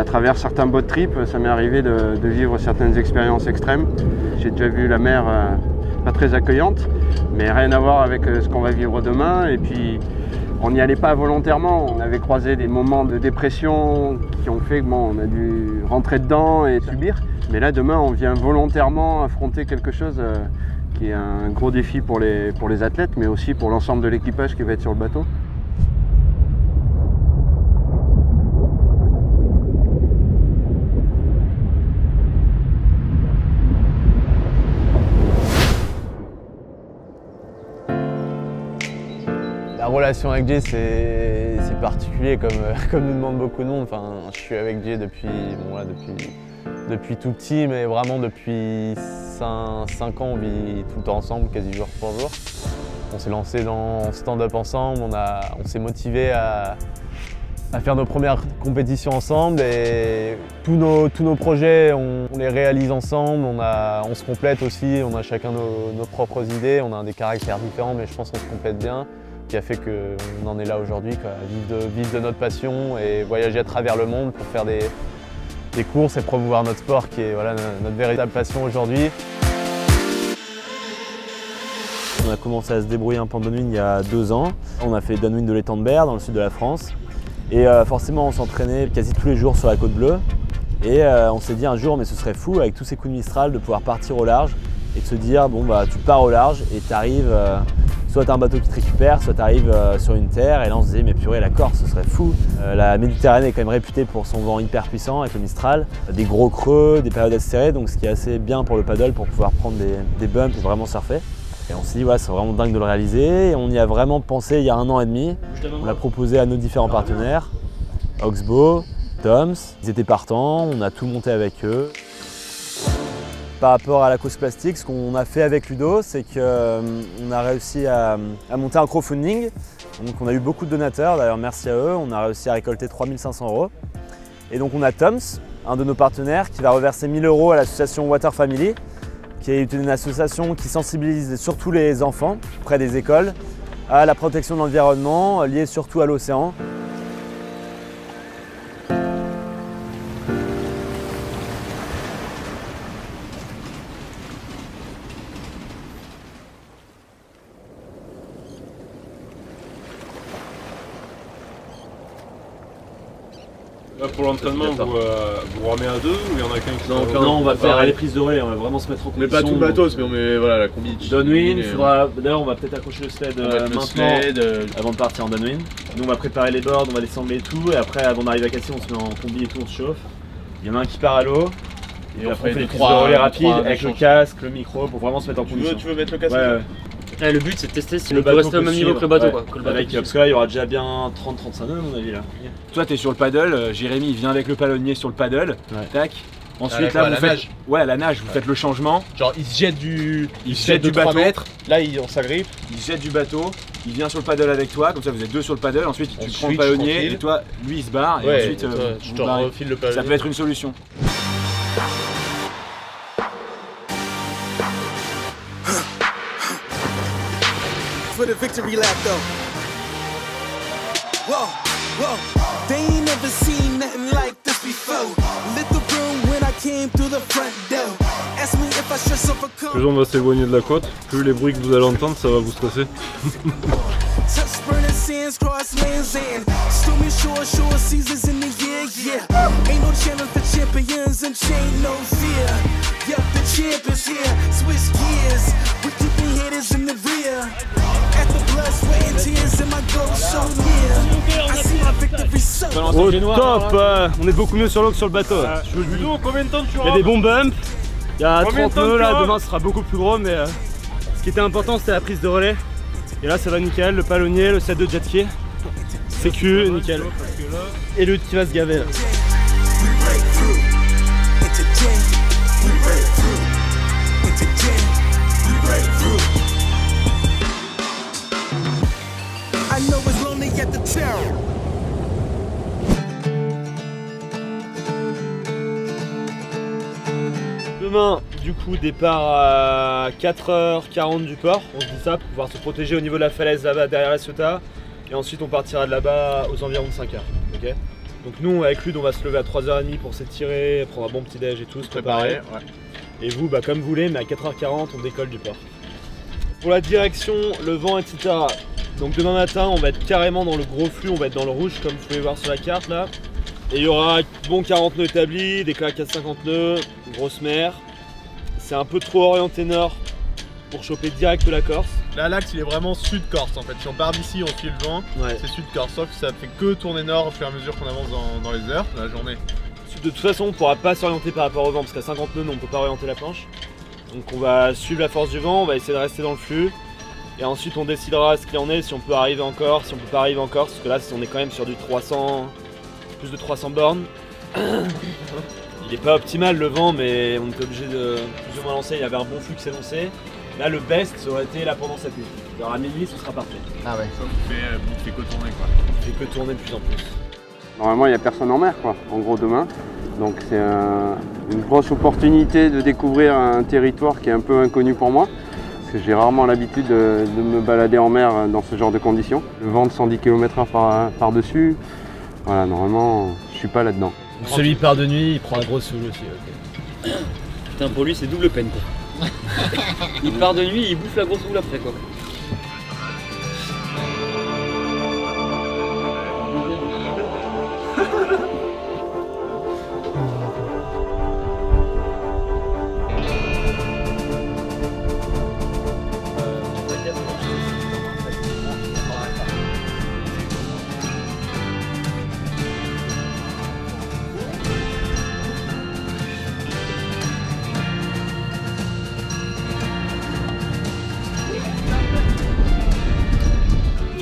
travers certains boat trips, ça m'est arrivé de vivre certaines expériences extrêmes. J'ai déjà vu la mer pas très accueillante, mais rien à voir avec ce qu'on va vivre demain. Et puis, on n'y allait pas volontairement. On avait croisé des moments de dépression qui ont fait que bon, on a dû rentrer dedans et subir. Mais là, demain, on vient volontairement affronter quelque chose qui est un gros défi pour les athlètes, mais aussi pour l'ensemble de l'équipage qui va être sur le bateau. La relation avec Jay, c'est particulier comme nous demande beaucoup de monde. Enfin, je suis avec Jay depuis tout petit, mais vraiment depuis 5 ans, on vit tout le temps ensemble, quasi jour pour jour. On s'est lancé dans stand-up ensemble, on s'est motivé à faire nos premières compétitions ensemble et tous nos projets, on les réalise ensemble, on se complète aussi, on a chacun nos propres idées, on a des caractères différents, mais je pense qu'on se complète bien, qui a fait qu'on en est là aujourd'hui, vivre de notre passion et voyager à travers le monde pour faire des courses et promouvoir notre sport qui est voilà, notre véritable passion aujourd'hui. On a commencé à se débrouiller un peu en downwind il y a 2 ans. On a fait downwind de l'étang de Berre dans le sud de la France. Et forcément on s'entraînait quasi tous les jours sur la côte bleue. Et on s'est dit un jour mais ce serait fou avec tous ces coups de Mistral de pouvoir partir au large et de se dire bon bah tu pars au large et tu arrives, soit tu as un bateau qui te récupère, soit tu arrives sur une terre et là on se disait mais purée la Corse ce serait fou. La Méditerranée est quand même réputée pour son vent hyper puissant avec le Mistral, des gros creux, des périodes assez serrées, donc ce qui est assez bien pour le paddle pour pouvoir prendre des bumps et vraiment surfer. Et on s'est dit ouais, c'est vraiment dingue de le réaliser et on y a vraiment pensé il y a 1 an et demi. On l'a proposé à nos différents partenaires, Oxbow, Toms, ils étaient partants, on a tout monté avec eux. Par rapport à la cause plastique, ce qu'on a fait avec Ludo, c'est qu'on a réussi à monter un crowdfunding. Donc on a eu beaucoup de donateurs, d'ailleurs merci à eux, on a réussi à récolter 3 500 €. Et donc on a Toms, un de nos partenaires, qui va reverser 1 000 € à l'association Water Family, qui est une association qui sensibilise surtout les enfants près des écoles à la protection de l'environnement, liée surtout à l'océan. Là pour l'entraînement, vous ramez à 2 ou il y en a qu'un qui Non, on va faire les prises de relais, on va vraiment se mettre en condition. Mais pas tout le matos, mais on met voilà, la combi. Downwind, d'ailleurs on va peut-être accrocher le sled maintenant avant de partir en downwind. Nous on va préparer les boards, on va les sangler et tout, et après avant d'arriver à Cassis on se met en combi et tout, on se chauffe. Il y en a un qui part à l'eau, et après on fait des prises de relais rapides avec le casque, le micro pour vraiment se mettre en condition. Tu veux mettre le casque? Ouais. Le but c'est de tester si on peut rester au même niveau que le bateau. Ouais. Parce que là il y aura déjà bien 30-35 nœuds à mon avis là. Toi t'es sur le paddle, Jérémy vient avec le palonnier sur le paddle, tac. Ensuite là vous faites à la nage, vous faites le changement. Genre il se jette du bateau, 3 mètres, là on s'agrippe. Il se jette du bateau, il vient sur le paddle avec toi, comme ça vous êtes 2 sur le paddle, ensuite tu prends le palonnier tranquille. Et toi lui il se barre et ensuite je te refile le palonnier. Ça peut être une solution. For the victory lap though. Whoa, whoa, they ain't never seen nothing like this before. Lit the room when I came through the front door. Ask me if I should overcome. Plus on va s'éloigner de la côte, plus les bruits que vous allez entendre, ça va vous stresser. Touch burning sands, cross lands and stormy shore seasons in the year, yeah. Ain't no channel for champions and chain no fear. Yep, the champ is here. Switch gears, we keeping haters in the rear. Au top, on est beaucoup mieux sur l'eau que sur le bateau. Combien de temps tu Il y a des bons bumps, il y a 30 nœuds là, demain ce sera beaucoup plus gros, mais ce qui était important c'était la prise de relais. Et là ça va nickel, le palonnier, le set de jet ski, sécu, nickel. Et le qui va se gaver là. Demain, du coup, départ à 4h40 du port, on se dit ça, pour pouvoir se protéger au niveau de la falaise là-bas derrière la Ciotat. Et ensuite, on partira de là-bas aux environs de 5h. Okay, Donc nous avec Lude on va se lever à 3h30 pour s'étirer, prendre un bon petit déj et tout, se préparer. Ouais. Et vous comme vous voulez, mais à 4h40 on décolle du port. Pour la direction, le vent, etc. Donc demain matin on va être carrément dans le gros flux, on va être dans le rouge comme vous pouvez voir sur la carte là. Et il y aura bon 40 nœuds établis, des claques à 50 nœuds, grosse mer. C'est un peu trop orienté nord pour choper direct la Corse. Là l'axe il est vraiment sud-Corse en fait. Si on part d'ici, on suit le vent, c'est sud-Corse. Sauf que ça fait que tourner nord au fur et à mesure qu'on avance dans les heures de la journée. De toute façon on ne pourra pas s'orienter par rapport au vent parce qu'à 50 nœuds on ne peut pas orienter la planche. Donc on va suivre la force du vent, on va essayer de rester dans le flux. Et ensuite on décidera ce qu'il en est, si on peut arriver en Corse, si on peut pas arriver en Corse. Parce que là on est quand même sur du 300, plus de 300 bornes. Il est pas optimal le vent, mais on était obligé de plus ou moins lancer. Il y avait un bon flux qui s'est lancé. Là le best ça aurait été là pendant cette nuit. Alors à minuit ce sera parfait. Ah ouais. Ça vous fait que tourner quoi. Il fait que tourner de plus en plus. Normalement il n'y a personne en mer quoi, en gros demain. Donc c'est une grosse opportunité de découvrir un territoire qui est un peu inconnu pour moi. Parce que j'ai rarement l'habitude de me balader en mer dans ce genre de conditions. Le vent de 110 km/h par-dessus, voilà, normalement je suis pas là-dedans. Celui part de nuit, il prend un gros soul aussi. Okay. Putain, pour lui c'est double peine quoi. Il part de nuit, il bouffe la grosse boule après quoi.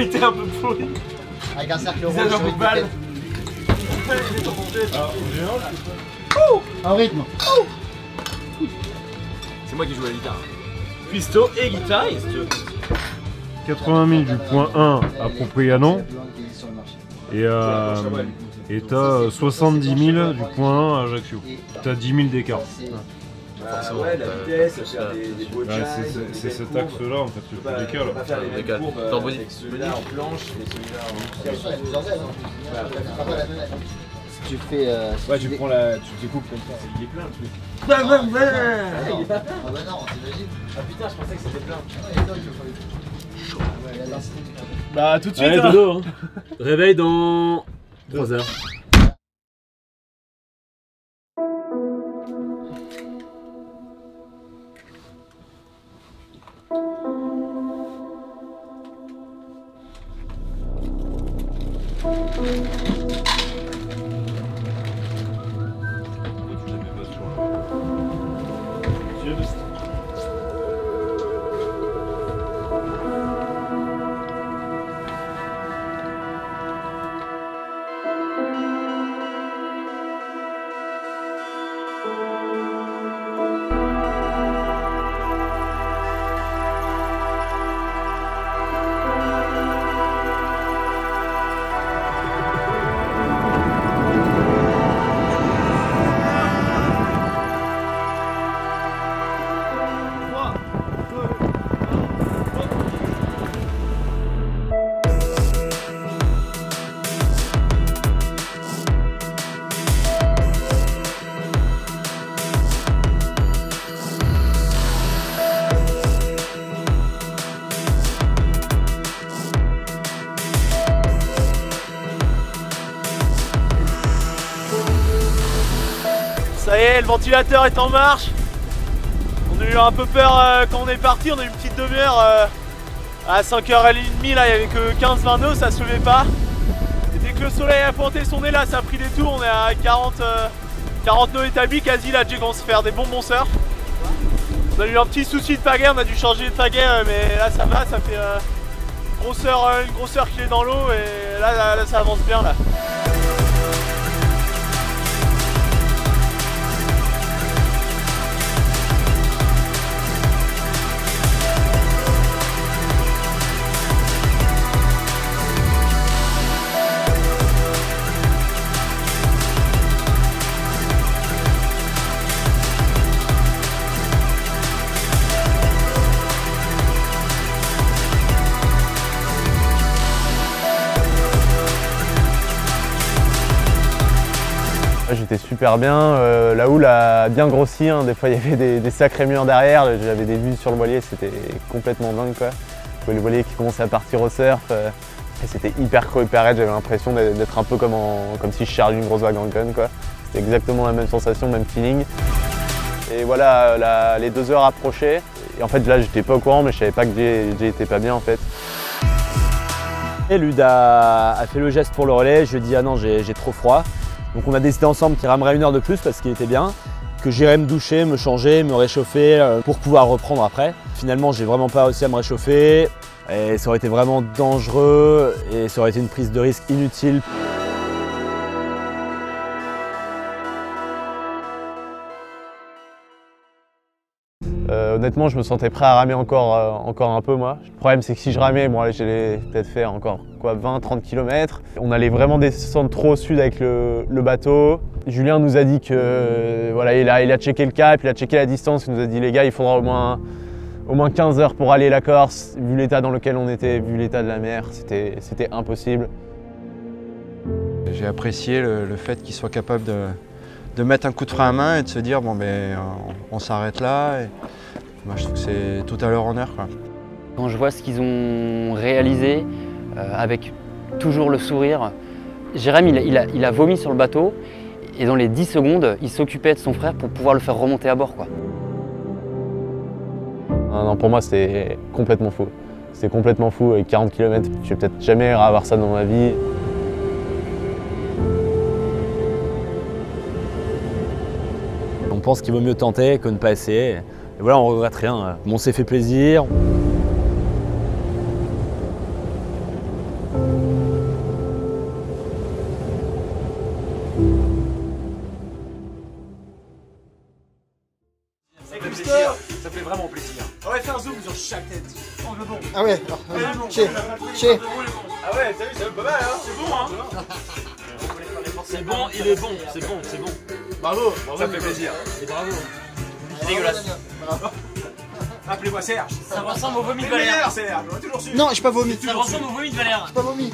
Il était un peu pourri. Avec un cercle rouge sur une balle. En rythme. C'est moi qui joue la guitare. Cuistot et guitariste. 80 000 du point 1 à Propriano. Et t'as 70 000 du point 1 à Ajaccio. T'as 10 000 d'écart. Ouais, la vitesse, faire des beaux c'est cet axe-là en fait, le plus décale. On va faire les mêmes courbes avec celui-là en planche et celui-là en... Tu fais... ouais, tu prends la... tu découpes comme ça, il est plein le truc. Ah bah non, t'imagines. Ah putain, je pensais que c'était plein. Bah tout de suite. Allez, dodo, hein. Réveil dans 3 heures. Ça y est, le ventilateur est en marche. On a eu un peu peur quand on est parti, on a eu une petite demi-heure à 5h30, là il n'y avait que 15-20 nœuds, ça se levait pas. Et dès que le soleil a pointé son nez là, ça a pris des tours, on est à 40 nœuds établis quasi, là j'ai commencé à faire des bons surfs. On a eu un petit souci de pagaie, on a dû changer de pagaie, mais là ça va, ça fait une grosseur qui est dans l'eau et là ça avance bien là. J'étais super bien, la houle a bien grossi, hein. Des fois il y avait des sacrés murs derrière, j'avais des vues sur le voilier, c'était complètement dingue quoi. Je voyais le voilier qui commençait à partir au surf, et c'était hyper creux, hyper raide, j'avais l'impression d'être un peu comme si je chargeais une grosse vague en gun quoi. C'était exactement la même sensation, le même feeling. Et voilà, les 2 heures approchaient, et en fait là j'étais pas au courant mais je savais pas que Jay était pas bien en fait. Et Lude a fait le geste pour le relais, je lui ai dit ah non j'ai trop froid. Donc on a décidé ensemble qu'il ramerait 1 heure de plus parce qu'il était bien, que j'irais me doucher, me changer, me réchauffer pour pouvoir reprendre après. Finalement j'ai vraiment pas réussi à me réchauffer et ça aurait été vraiment dangereux et ça aurait été une prise de risque inutile. Honnêtement, je me sentais prêt à ramer encore un peu moi. Le problème c'est que si je ramais, bon allez, j'allais peut-être faire encore 20-30 km. On allait vraiment descendre trop au sud avec le bateau. Julien nous a dit que voilà, il a checké le cap, il a checké la distance, il nous a dit les gars, il faudra au moins 15 heures pour aller la Corse. Vu l'état dans lequel on était, vu l'état de la mer, c'était impossible. J'ai apprécié le fait qu'il soit capable de mettre un coup de frein à main et de se dire bon ben on s'arrête là. Et moi, je trouve que c'est tout à leur honneur quoi. Quand je vois ce qu'ils ont réalisé avec toujours le sourire, Jérém il a vomi sur le bateau et dans les 10 secondes il s'occupait de son frère pour pouvoir le faire remonter à bord quoi. Non, pour moi c'était complètement fou. C'était complètement fou avec 40 km, je vais peut-être jamais avoir ça dans ma vie. On pense qu'il vaut mieux tenter que ne pas essayer. Et voilà, on regrette rien. On s'est fait plaisir. Ça fait vraiment plaisir. On va faire zoom sur chaque tête. Oh, le bon. Ah ouais, chez. Ah ouais, t'as vu, c'est pas mal, hein. C'est bon, hein. C'est bon, il est bon, c'est bon, c'est bon. Bravo, ça fait plaisir. Et bravo. C'est dégueulasse. Appelez-moi Serge. Ça ressemble au vomi de Valère. Serge, on a toujours su. Non, j'ai pas vomi. Ça ressemble au vomi de Valère. J'ai pas vomi.